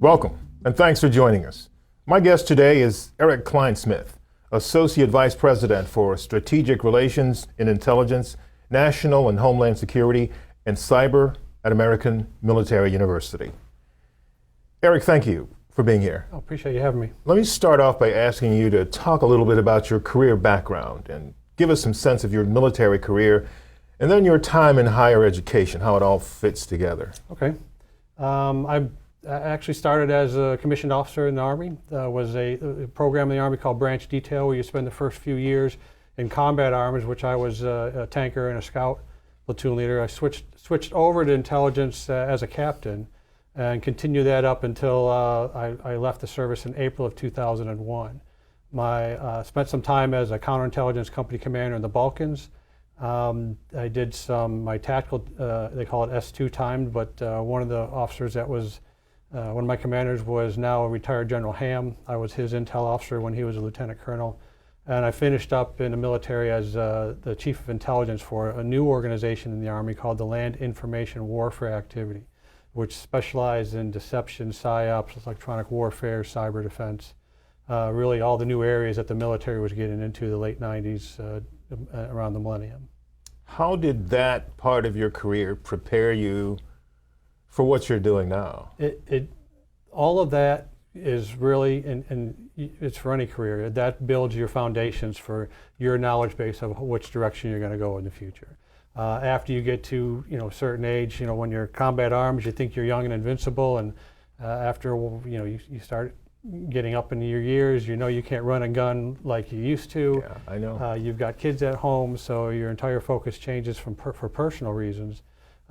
Welcome, and thanks for joining us. My guest today is Eric Kleinsmith, Associate Vice President for Strategic Relations in Intelligence, National and Homeland Security, and Cyber at American Military University. Eric, thank you for being here. I appreciate you having me. Let me start off by asking you to talk a little bit about your career background and give us some sense of your military career and then your time in higher education, how it all fits together. Okay. I actually started as a commissioned officer in the Army. Was a program in the Army called Branch Detail, where you spend the first few years in combat arms, which I was a tanker and a scout platoon leader. I switched over to intelligence as a captain and continued that up until I left the service in April of 2001. Spent some time as a counterintelligence company commander in the Balkans. I did my tactical, they call it S2 time, but one of the officers that was, one of my commanders was now a retired General Ham. I was his intel officer when he was a lieutenant colonel. And I finished up in the military as the chief of intelligence for a new organization in the Army called the Land Information Warfare Activity, which specialized in deception, psyops, electronic warfare, cyber defense, really all the new areas that the military was getting into the late 90s around the millennium. How did that part of your career prepare you for what you're doing now? All of that is really, and it's for any career, that builds your foundations for your knowledge base of which direction you're going to go in the future. After you get to a certain age, when you're combat arms, you think you're young and invincible, and after you start getting up into your years, you can't run a gun like you used to. Yeah, I know. You've got kids at home, so your entire focus changes for personal reasons.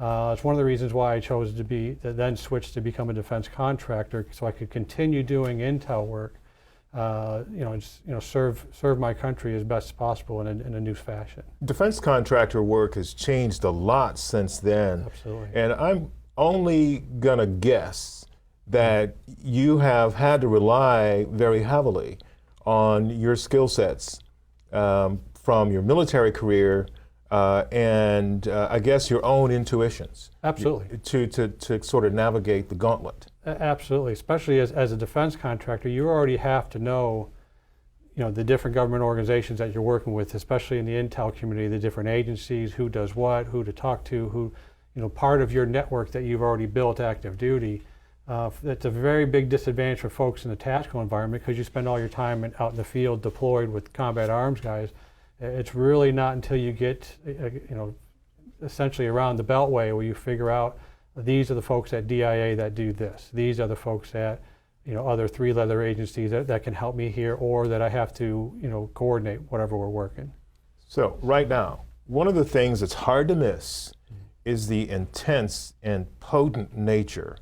It's one of the reasons why I chose to then switch to become a defense contractor, so I could continue doing intel work, serve my country as best as possible in a new fashion. Defense contractor work has changed a lot since then. Absolutely. And I'm only gonna guess that you have had to rely very heavily on your skill sets from your military career and I guess your own intuitions. Absolutely. To sort of navigate the gauntlet. Absolutely, especially as a defense contractor, you already have to know, the different government organizations that you're working with, especially in the intel community, the different agencies, who does what, who to talk to, who, part of your network that you've already built active duty. That's a very big disadvantage for folks in the tactical environment because you spend all your time out in the field deployed with combat arms guys. It's really not until you get, essentially around the beltway where you figure out these are the folks at DIA that do this. These are the folks at, other three-letter agencies that can help me here, or that I have to, coordinate whatever we're working. So right now, one of the things that's hard to miss is the intense and potent nature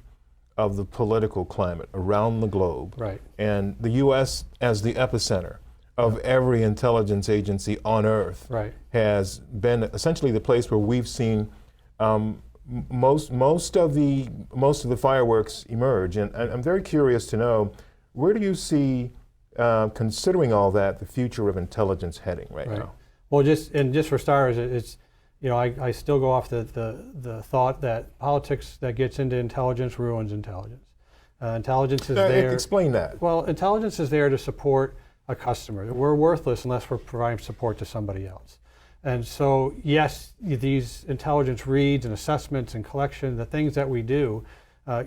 of the political climate around the globe. Right. And the U.S. as the epicenter of every intelligence agency on earth right. has been essentially the place where we've seen most of the fireworks emerge. And I'm very curious to know, where do you see, considering all that, the future of intelligence heading right now? Well, just for starters, it's I still go off the thought that politics that gets into intelligence ruins intelligence. Intelligence is there. Explain that. Well, intelligence is there to support a customer. We're worthless unless we're providing support to somebody else. And so, yes, these intelligence reads and assessments and collection, the things that we do,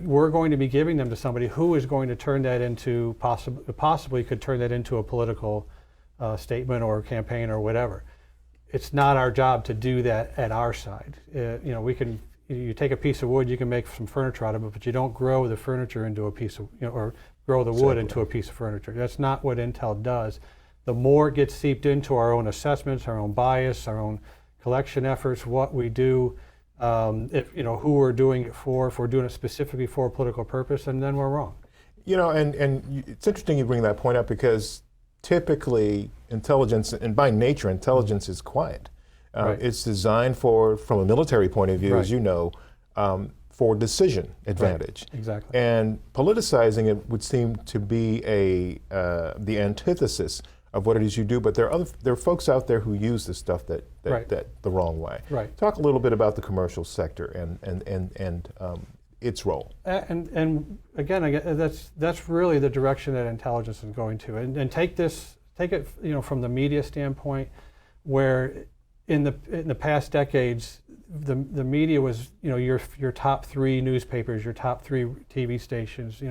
we're going to be giving them to somebody who is going to turn that into, possibly could turn that into a political statement or campaign or whatever. It's not our job to do that at our side. You take a piece of wood, you can make some furniture out of it, but you don't grow the furniture into a piece of, or grow the wood into a piece of furniture. That's not what intel does. The more it gets seeped into our own assessments, our own bias, our own collection efforts, what we do, who we're doing it for, if we're doing it specifically for a political purpose, and then we're wrong. And it's interesting you bring that point up, because typically intelligence, and by nature intelligence is quiet. Right. It's designed from a military point of view, right. as you know, for decision advantage. Right. Exactly. And politicizing it would seem to be the antithesis of what it is you do. But there are folks out there who use this stuff that the wrong way. Right. Talk a little bit about the commercial sector and its role? And again, that's really the direction that intelligence is going to. And take it from the media standpoint, where in the past decades, the media was your top 3 newspapers, your top 3 TV stations,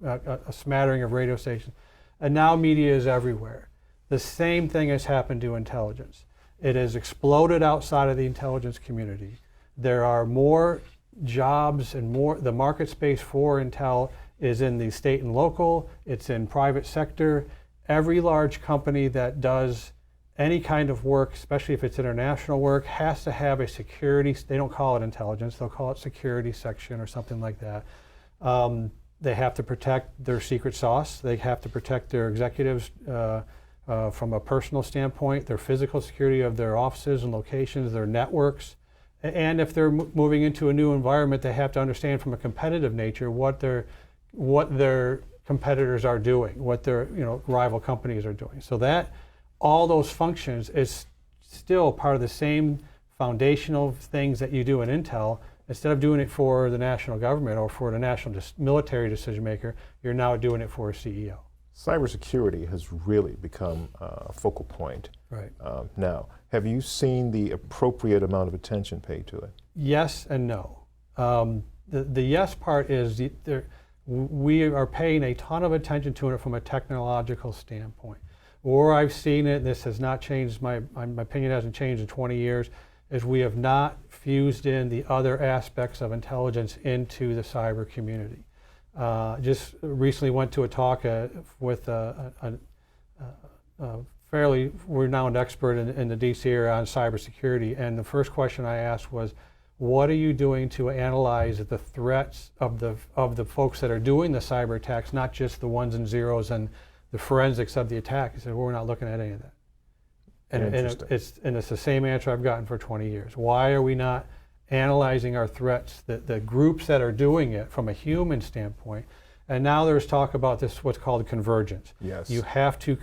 a smattering of radio stations, and now media is everywhere. The same thing has happened to intelligence. It has exploded outside of the intelligence community. There are more jobs and the market space for intel is in the state and local, it's in private sector. Every large company that does any kind of work, especially if it's international work, has to have a security, they don't call it intelligence, they'll call it security section or something like that. They have to protect their secret sauce, they have to protect their executives from a personal standpoint, their physical security of their offices and locations, their networks. And if they're moving into a new environment, they have to understand from a competitive nature what their competitors are doing, what their rival companies are doing. So that all those functions is still part of the same foundational things that you do in Intel. Instead of doing it for the national government or for the national military decision maker, you're now doing it for a CEO. Cybersecurity has really become a focal point. Right. Now. Have you seen the appropriate amount of attention paid to it? Yes and no. The yes part is we are paying a ton of attention to it from a technological standpoint. Where I've seen it, this has not changed, my opinion hasn't changed in 20 years, is we have not fused in the other aspects of intelligence into the cyber community. Just recently went to a talk with a fairly renowned expert in the DC area on cybersecurity, and the first question I asked was, what are you doing to analyze the threats of the folks that are doing the cyber attacks, not just the ones and zeros and the forensics of the attack? He said, well, we're not looking at any of that. And it's the same answer I've gotten for 20 years. Why are we not analyzing our threats, the groups that are doing it from a human standpoint? And now there's talk about this, what's called convergence. Yes. You have to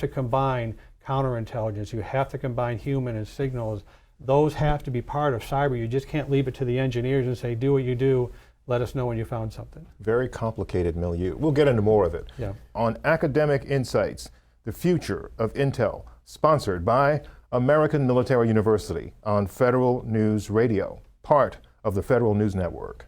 combine counterintelligence. You have to combine human and signals. Those have to be part of cyber. You just can't leave it to the engineers and say, do what you do, let us know when you found something. Very complicated milieu. We'll get into more of it. Yeah. On Academic Insights, the future of Intel, sponsored by American Military University on Federal News Radio, part of the Federal News Network.